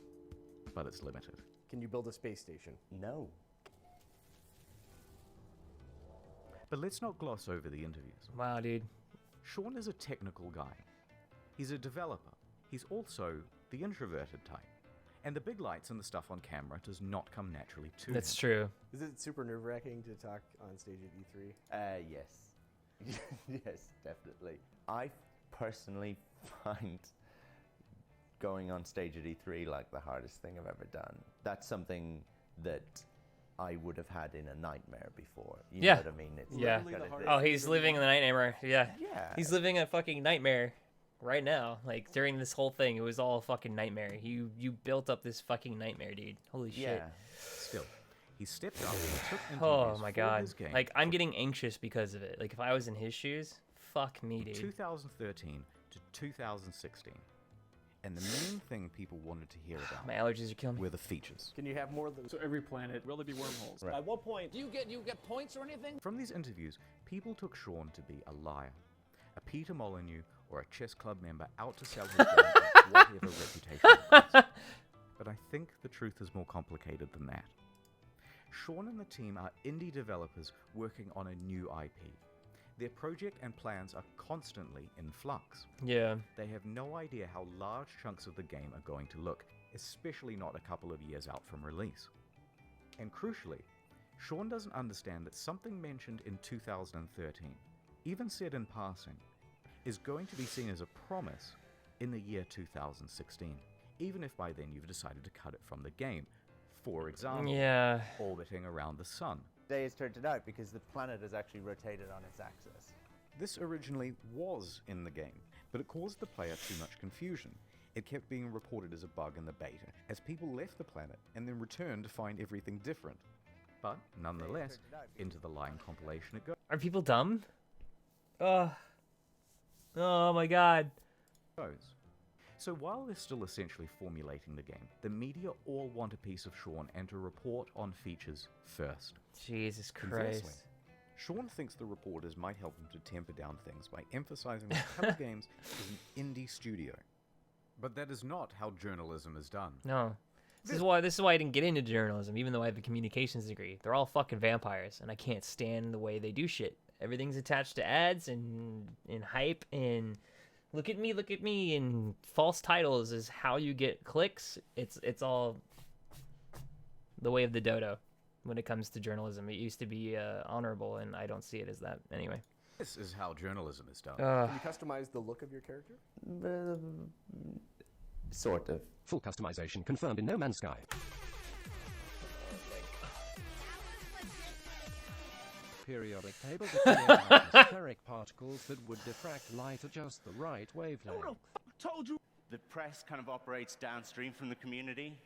but it's limited. Can you build a space station? No. But let's not gloss over the interviews. Wow, dude. Sean is a technical guy. He's a developer. He's also the introverted type. And the big lights and the stuff on camera does not come naturally to That's him. true. Is it super nerve-wracking to talk on stage at E3? Yes. Yes, definitely. I personally find going on stage at E3 like the hardest thing I've ever done. That's something that I would have had in a nightmare before. You know what I mean? It's Yeah. Oh, he's living in the nightmare. Yeah. Yeah. He's living a fucking nightmare right now. Like during this whole thing, it was all a fucking nightmare. You built up this fucking nightmare, dude. Holy shit. Yeah. Still, he stepped up and took Oh interviews my for god. his game. Like I'm getting anxious because of it. Like if I was in his shoes, fuck me, dude. 2013 to 2016. And the main thing people wanted to hear about My allergies are killing me. were the features. Can you have more than so every planet really be wormholes? Right. At what point do you get points or anything? From these interviews, people took Sean to be a liar, a Peter Molyneux or a chess club member out to sell his game at whatever reputation it was. But I think the truth is more complicated than that. Sean and the team are indie developers working on a new IP. Their project and plans are constantly in flux. Yeah. They have no idea how large chunks of the game are going to look, especially not a couple of years out from release. And crucially, Sean doesn't understand that something mentioned in 2013, even said in passing, is going to be seen as a promise in the year 2016, even if by then you've decided to cut it from the game. For example, orbiting around the sun. Day has turned it out because the planet has actually rotated on its axis. This originally was in the game, but it caused the player too much confusion. It kept being reported as a bug in the beta, as people left the planet and then returned to find everything different. But nonetheless, into the lying compilation it goes. Are people dumb? Oh my god. So while they're still essentially formulating the game, the media all want a piece of Sean and to report on features first. Jesus Conversely, Christ. Sean thinks the reporters might help him to temper down things by emphasizing that Hello Games is an indie studio. But that is not how journalism is done. No. This is why I didn't get into journalism, even though I have a communications degree. They're all fucking vampires, and I can't stand the way they do shit. Everything's attached to ads and hype and look at me, and false titles is how you get clicks. It's all the way of the dodo when it comes to journalism. It used to be honorable, and I don't see it as that anyway. This is how journalism is done. Can you customize the look of your character? Sort of. Full customization confirmed in No Man's Sky. Periodic table to create atmospheric particles that would diffract light at just the right wavelength. Told you. The press kind of operates downstream from the community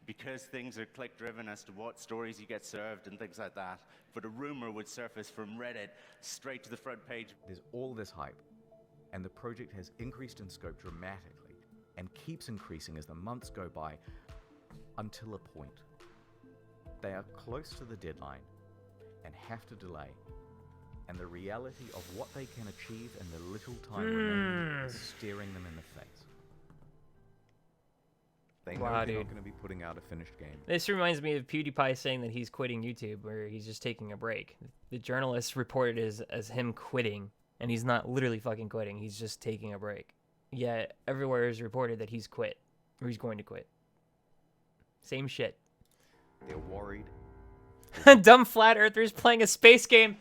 because things are click driven as to what stories you get served and things like that. But a rumor would surface from Reddit straight to the front page. There's all this hype, and the project has increased in scope dramatically and keeps increasing as the months go by until a point. They are close to the deadline and have to delay, and the reality of what they can achieve in the little time remaining is staring them in the face. They know they're not going to be putting out a finished game. This reminds me of PewDiePie saying that he's quitting YouTube, where he's just taking a break. The journalists reported as him quitting, and he's not literally fucking quitting. He's just taking a break. Yet everywhere is reported that he's quit, or he's going to quit. Same shit. They're worried. Dumb flat earthers playing a space game.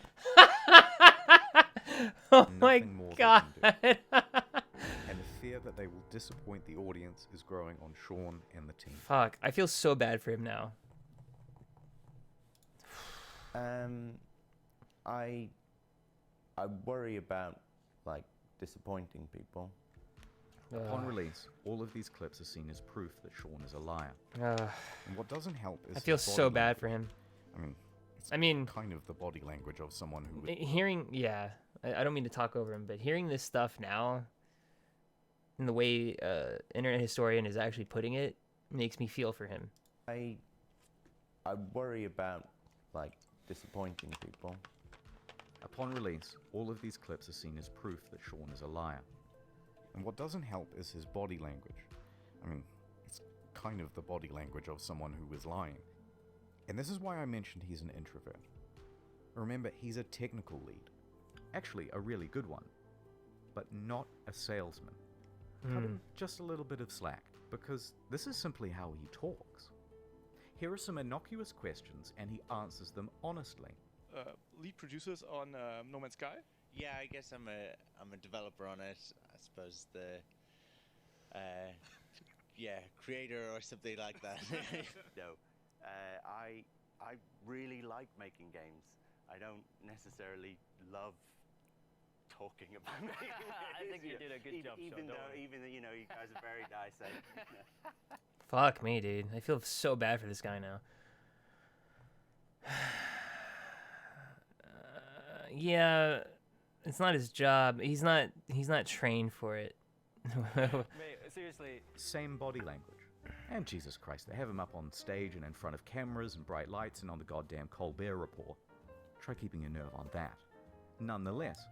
Oh my god. And the fear that they will disappoint the audience is growing on Sean and the team. Fuck, I feel so bad for him now. I worry about like disappointing people. Upon release, all of these clips are seen as proof that Sean is a liar. And what doesn't help is I feel his so body bad language. for him. I mean, kind of the body language of someone who would... Hearing, yeah, I don't mean to talk over him, but hearing this stuff now, and the way internet historian is actually putting it, makes me feel for him. I worry about like disappointing people. Upon release, all of these clips are seen as proof that Sean is a liar. And what doesn't help is his body language. I mean, it's kind of the body language of someone who is lying. And this is why I mentioned he's an introvert. Remember, he's a technical lead. Actually, a really good one. But not a salesman. Cut him just a little bit of slack, because this is simply how he talks. Here are some innocuous questions, and he answers them honestly. Lead producers on No Man's Sky? Yeah, I guess I'm a developer on it. I suppose the creator or something like that. No, I really like making games. I don't necessarily love talking about making games. I think you did a good job. Even though you know you guys are very nice. Fuck me, dude. I feel so bad for this guy now. Yeah, it's not his job. He's not trained for it. Mate, seriously. Same body language. And Jesus Christ, they have him up on stage and in front of cameras and bright lights and on the goddamn Colbert Report. Try keeping your nerve on that. Nonetheless,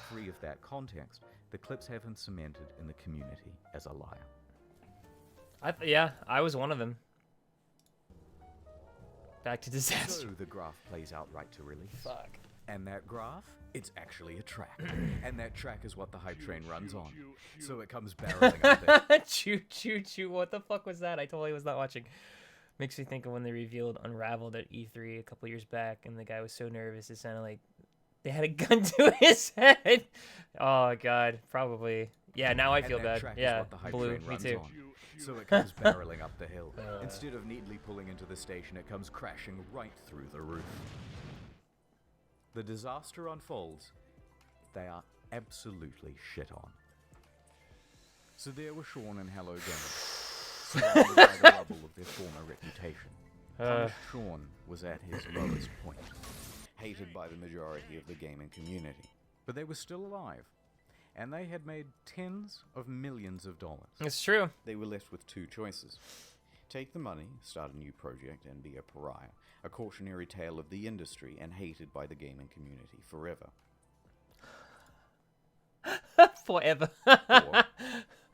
free of that context, the clips have him cemented in the community as a liar. Yeah, I was one of them. Back to disaster. So the graph plays out right to release. Fuck. And that graph, it's actually a track. And that track is what the hype train runs on. So it comes barreling up there. Choo choo choo. What the fuck was that? I totally was not watching. Makes me think of when they revealed Unraveled at E3 a couple years back, and the guy was so nervous it sounded like they had a gun to his head. Oh god, probably. Yeah, now I feel bad. Yeah, Blue, me too. So it comes barreling up the hill. Instead of neatly pulling into the station, it comes crashing right through the roof. The disaster unfolds. They are absolutely shit on. So there were Sean and Hello Games, surrounded by the rubble of their former reputation. Punished Sean was at his lowest point, hated by the majority of the gaming community. But they were still alive, and they had made tens of millions of dollars. It's true. They were left with two choices. Take the money, start a new project, and be a pariah. A cautionary tale of the industry and hated by the gaming community forever. Forever. Or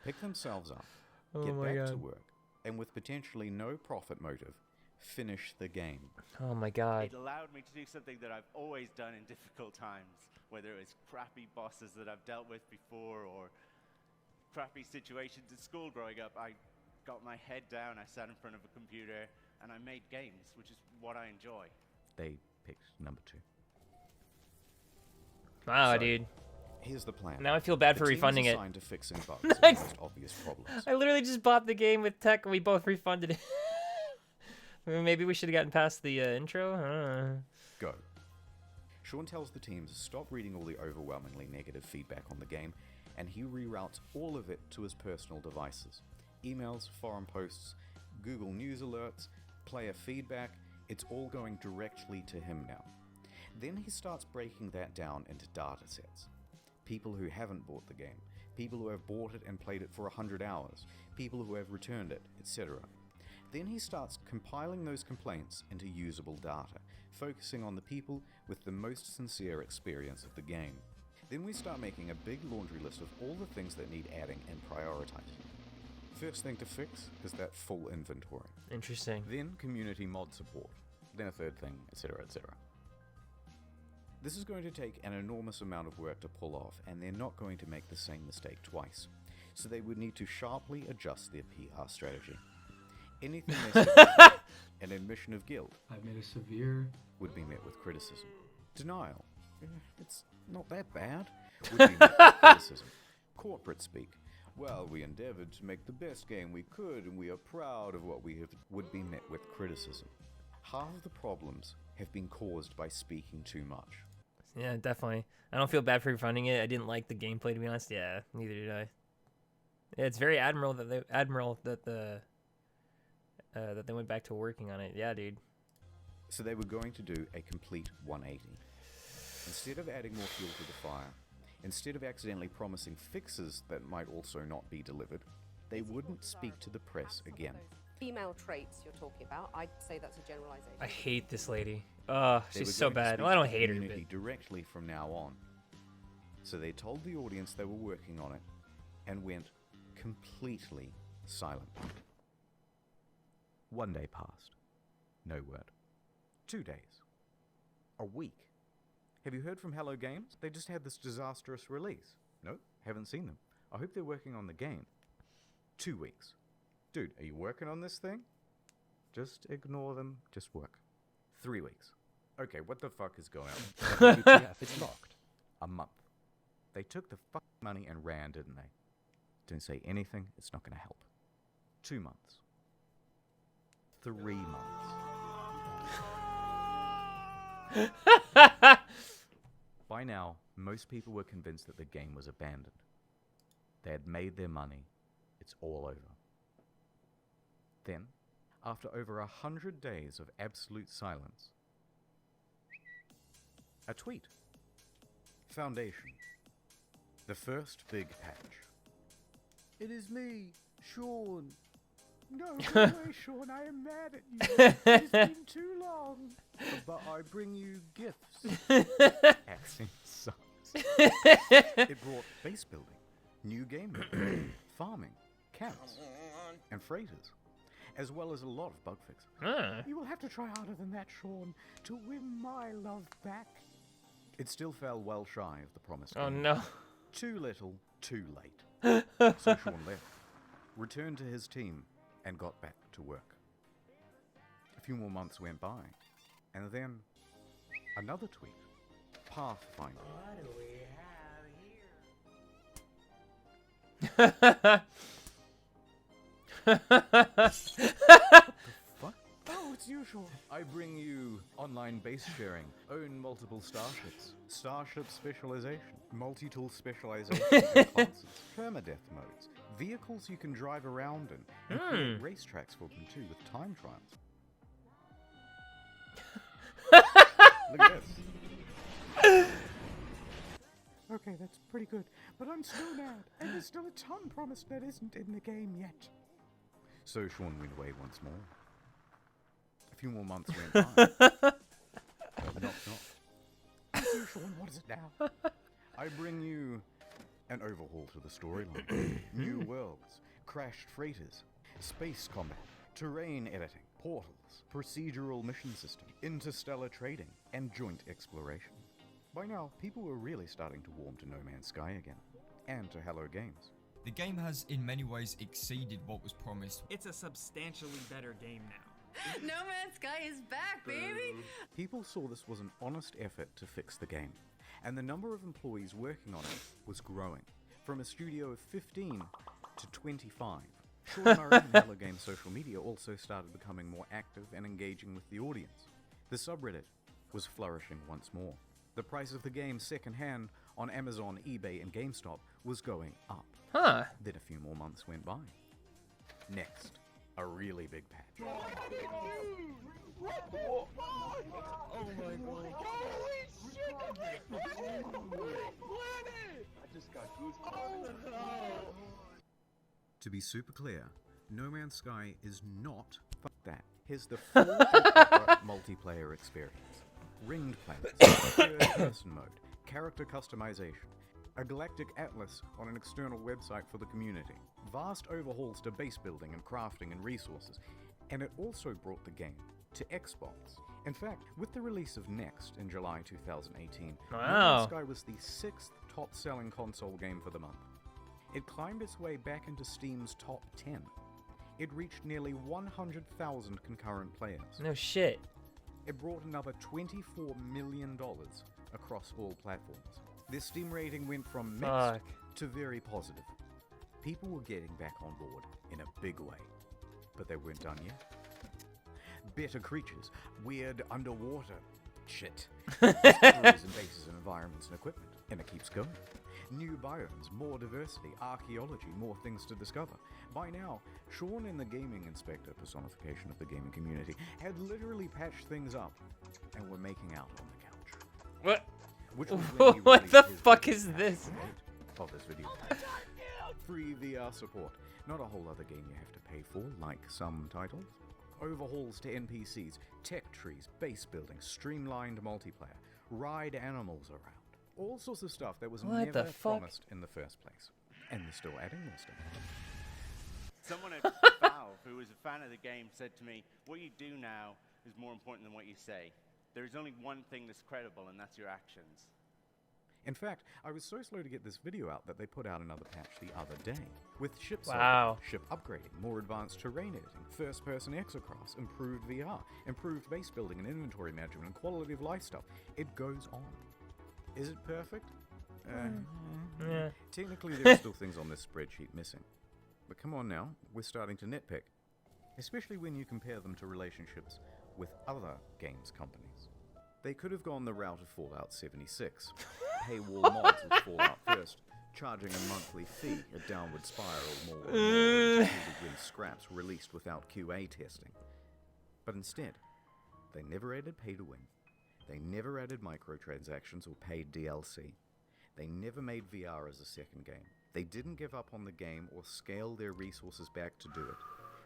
pick themselves up, get back to God. work, and with potentially no profit motive, finish the game. Oh my god. It allowed me to do something that I've always done in difficult times, whether it was crappy bosses that I've dealt with before or crappy situations at school growing up. I got my head down, I sat in front of a computer, and I made games, which is what I enjoy. They picked number 2. Wow, So, dude. Here's the plan. Now I feel bad for the team refunding is it. assigned to fixing bugs and the most obvious problems. I literally just bought the game with tech and we both refunded it. Maybe we should have gotten past the intro. Go. Sean tells the team to stop reading all the overwhelmingly negative feedback on the game, and he reroutes all of it to his personal devices. Emails, forum posts, Google News alerts, player feedback, it's all going directly to him now. Then he starts breaking that down into data sets. People who haven't bought the game, people who have bought it and played it for 100 hours, people who have returned it, etc. Then he starts compiling those complaints into usable data, focusing on the people with the most sincere experience of the game. Then we start making a big laundry list of all the things that need adding and prioritizing. First thing to fix is that full inventory. Interesting. Then community mod support. Then a third thing, etc., etc. This is going to take an enormous amount of work to pull off, and they're not going to make the same mistake twice. So they would need to sharply adjust their PR strategy. Anything they said, an admission of guilt, I've made a severe, would be met with criticism. Denial, it's not that bad, would be met with criticism. Corporate speak, well, we endeavored to make the best game we could, and we are proud of what we have, would be met with criticism. Half of the problems have been caused by speaking too much. Yeah, definitely. I don't feel bad for refunding it. I didn't like the gameplay, to be honest. Yeah, neither did I. Yeah, it's very admirable that they went back to working on it. Yeah, dude. So they were going to do a complete 180. Instead of adding more fuel to the fire, instead of accidentally promising fixes that might also not be delivered, they wouldn't speak to the press again. Female traits you're talking about, I'd say that's a generalization. I hate this lady. They She's were so going to bad. speak Well, I don't to the hate her. community directly from now on. So they told the audience they were working on it and went completely silent. 1 day passed. No word. 2 days. A week. Have you heard from Hello Games? They just had this disastrous release. Nope, haven't seen them. I hope they're working on the game. 2 weeks. Dude, are you working on this thing? Just ignore them. Just work. 3 weeks. Okay, what the fuck is going on? WTF, it's locked. A month. They took the fucking money and ran, didn't they? Didn't say anything. It's not going to help. 2 months. 3 months. By now, most people were convinced that the game was abandoned. They had made their money. It's all over. Then, after over 100 days of absolute silence, a tweet. Foundation. The first big patch. It is me, Sean. No, go away, Sean. I am mad at you. It's been too long. But I bring you gifts. Accent sucks. It brought base building, new game mode, farming, camps, and freighters, as well as a lot of bug fixes. You will have to try harder than that, Sean, to win my love back. It still fell well shy of the promised Oh game. no. Too little, too late. So Sean left, returned to his team, and got back to work. A few more months went by, and then another tweet. Pathfinder. What do we have here? What? Oh, it's usual. I bring you online base sharing, own multiple starships, starship specialization, multi-tool specialization, and classes, permadeath modes, vehicles you can drive around in, and create racetracks for them too with time trials. Look at this. Okay, that's pretty good, but I'm still mad, and there's still a ton promised that isn't in the game yet. So Sean went away once more. A few more months went by. Knock, knock. Thank you, Sean, what is it now? I bring you an overhaul to the storyline. New worlds, crashed freighters, space combat, terrain editing, portals, procedural mission system, interstellar trading, and joint exploration. By now, people were really starting to warm to No Man's Sky again, and to Hello Games. The game has in many ways exceeded what was promised. It's a substantially better game now. No Man's Sky is back, baby! People saw this was an honest effort to fix the game, and the number of employees working on it was growing, from a studio of 15 to 25. Sean Murray and Hello Games social media also started becoming more active and engaging with the audience. The subreddit was flourishing once more. The price of the game secondhand on Amazon, eBay, and GameStop was going up. Then a few more months went by. Next, a really big patch. Oh my god. Holy shit! I just got goosebumps. To be super clear, No Man's Sky is not fuck that. Here's the full multiplayer experience. Ringed planets, third-person mode, character customization, a galactic atlas on an external website for the community, vast overhauls to base building and crafting and resources, and it also brought the game to Xbox. In fact, with the release of Next in July 2018, No Man's Sky was the 6th top-selling console game for the month. It climbed its way back into Steam's top 10. It reached nearly 100,000 concurrent players. No shit. It brought another $24 million across all platforms. The Steam rating went from mixed to very positive. People were getting back on board in a big way, but they weren't done yet. Better creatures, weird underwater shit, discoveries and bases and environments and equipment, and it keeps going. New biomes, more diversity, archaeology, more things to discover. By now, Sean and the gaming inspector, personification of the gaming community, had literally patched things up and were making out on the couch. What? Which was when he What the released his fuck video is patch this? of this video. Free VR support. Not a whole other game you have to pay for, like some titles. Overhauls to NPCs, tech trees, base building, streamlined multiplayer, ride animals around. All sorts of stuff that was What the never fuck? promised in the first place. And they're still adding more stuff. Someone at Valve, who was a fan of the game, said to me, what you do now is more important than what you say. There is only one thing that's credible, and that's your actions. In fact, I was so slow to get this video out that they put out another patch the other day. With ship Wow. ship upgrading, more advanced terrain editing, first-person exocrafts, improved VR, improved base building and inventory management, and quality of life stuff. It goes on. Is it perfect? Yeah. Technically, there are still things on this spreadsheet missing. But come on now, we're starting to nitpick. Especially when you compare them to relationships with other games companies. They could have gone the route of Fallout 76. Paywall mods with Fallout first, charging a monthly fee, a downward spiral more and more until the win scraps released without QA testing. But instead, they never added pay to win. They never added microtransactions or paid DLC. They never made VR as a second game. They didn't give up on the game or scale their resources back to do it.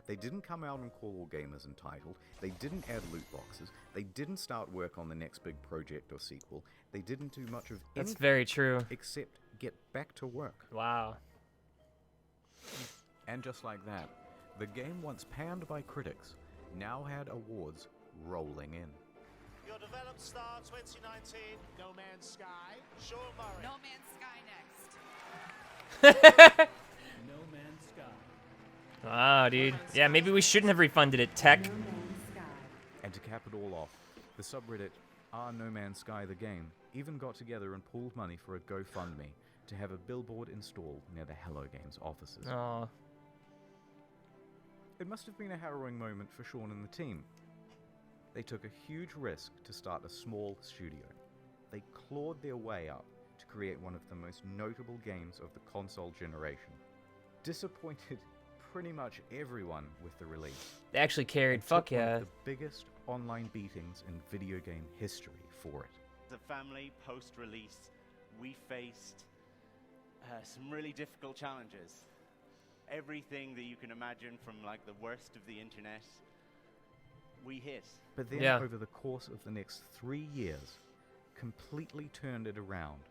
They didn't come out and call all gamers entitled. They didn't add loot boxes. They didn't start work on the next big project or sequel. They didn't do much of anything. That's very true. Except get back to work. Wow. And just like that, the game once panned by critics now had awards rolling in. Your developed star 2019, No Man's Sky, Sean Murray. No Man's Sky next. No Man's Sky. Wow, dude. Yeah, maybe we shouldn't have refunded it, Tech. And to cap it all off, the subreddit No Man's Sky the game even got together and pooled money for a GoFundMe to have a billboard installed near the Hello Games offices. Aww. It must have been a harrowing moment for Sean and the team. They took a huge risk to start a small studio. They clawed their way up to create one of the most notable games of the console generation. Disappointed pretty much everyone with the release. They actually carried, fuck One yeah. of the biggest online beatings in video game history for it. As a family, post-release, we faced some really difficult challenges. Everything that you can imagine from like the worst of the internet, we hit. But then Yeah. over the course of the next 3 years, completely turned it around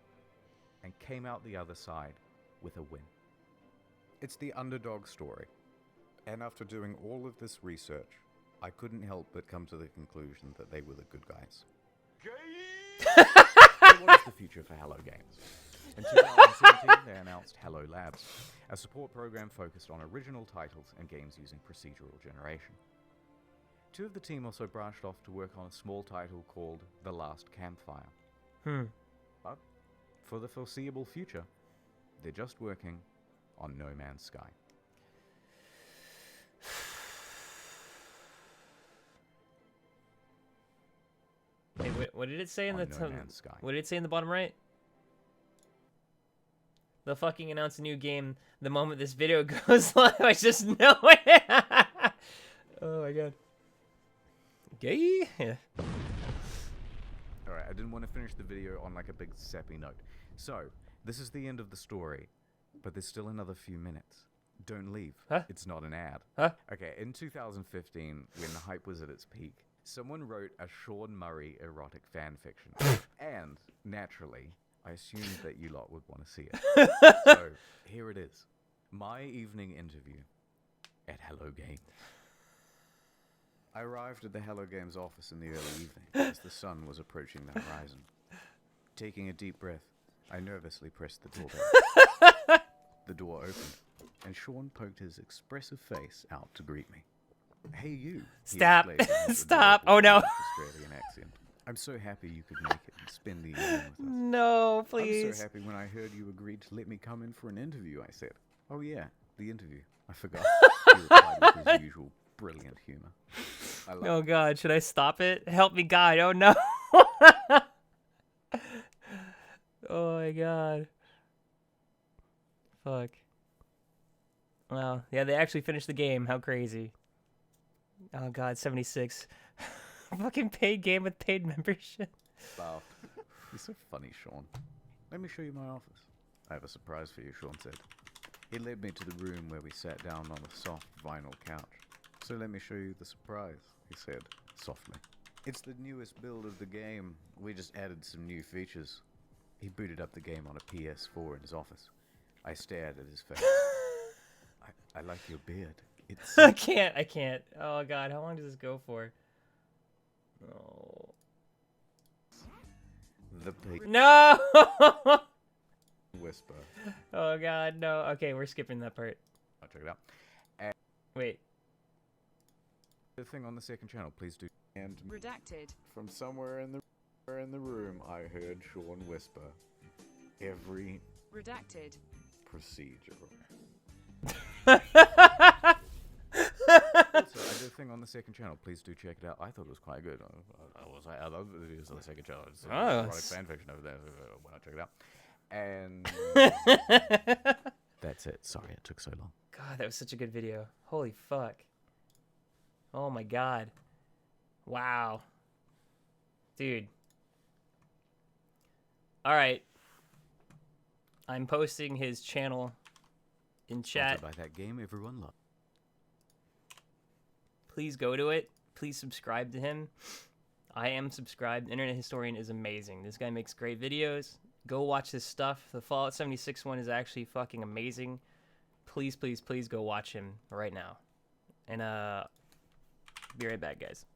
and came out the other side with a win. It's the underdog story. And after doing all of this research, I couldn't help but come to the conclusion that they were the good guys. So what is the future for Hello Games? In 2017, they announced Hello Labs, a support program focused on original titles and games using procedural generation. Two of the team also branched off to work on a small title called The Last Campfire. But for the foreseeable future, they're just working on No Man's Sky. Hey, what did it say in On the No Man's Sky. What did it say in the bottom right? They'll fucking announce a new game the moment this video goes live. I just know it. Oh my god. Gay? Yeah. Alright, I didn't want to finish the video on like a big sappy note. So, this is the end of the story, but there's still another few minutes. Don't leave. Huh? It's not an ad. Huh? Okay, in 2015, when the hype was at its peak, someone wrote a Sean Murray erotic fanfiction. And, naturally, I assumed that you lot would want to see it. So, here it is. My evening interview at Hello Games. I arrived at the Hello Games office in the early evening as the sun was approaching the horizon. Taking a deep breath, I nervously pressed the doorbell. The door opened, and Sean poked his expressive face out to greet me. Hey you, he Stop. exclaimed in his Stop. adorable Oh, no. Australian accent. I'm so happy you could make it and spend the evening with us. No, I'm please. so happy when I heard you agreed to let me come in for an interview, I said. Oh yeah, the interview. I forgot. He replied with his usual brilliant humor. I love Oh god, should I stop it? Help me, God. Oh no. Oh my god. Fuck. Wow. Yeah, they actually finished the game. How crazy. Oh god, 76. Fucking paid game with paid membership. Laughed. You're so funny, Sean. Let me show you my office. I have a surprise for you, Sean said. He led me to the room where we sat down on a soft vinyl couch. So let me show you the surprise, he said, softly. It's the newest build of the game. We just added some new features. He booted up the game on a PS4 in his office. I stared at his face. I like your beard. It's I can't. Oh god, how long does this go for? Oh. the pig No! whisper. Oh god, no. Okay, we're skipping that part. I'll check it out. And Wait. the thing on the second channel, please do. And Redacted. from somewhere in the room, I heard Sean whisper, "Every Redacted. procedure." Also, I did a thing on the second channel. Please do check it out. I thought it was quite good. I love the videos on the second channel. It's erotic fan fiction over there. Why not check it out? And that's it. Sorry it took so long. God, that was such a good video. Holy fuck. Oh my god. Wow. Dude. Alright. I'm posting his channel in chat. By that game everyone loved. Please go to it. Please subscribe to him. I am subscribed. Internet Historian is amazing. This guy makes great videos. Go watch his stuff. The Fallout 76 one is actually fucking amazing. Please, please, please go watch him right now. And be right back, guys.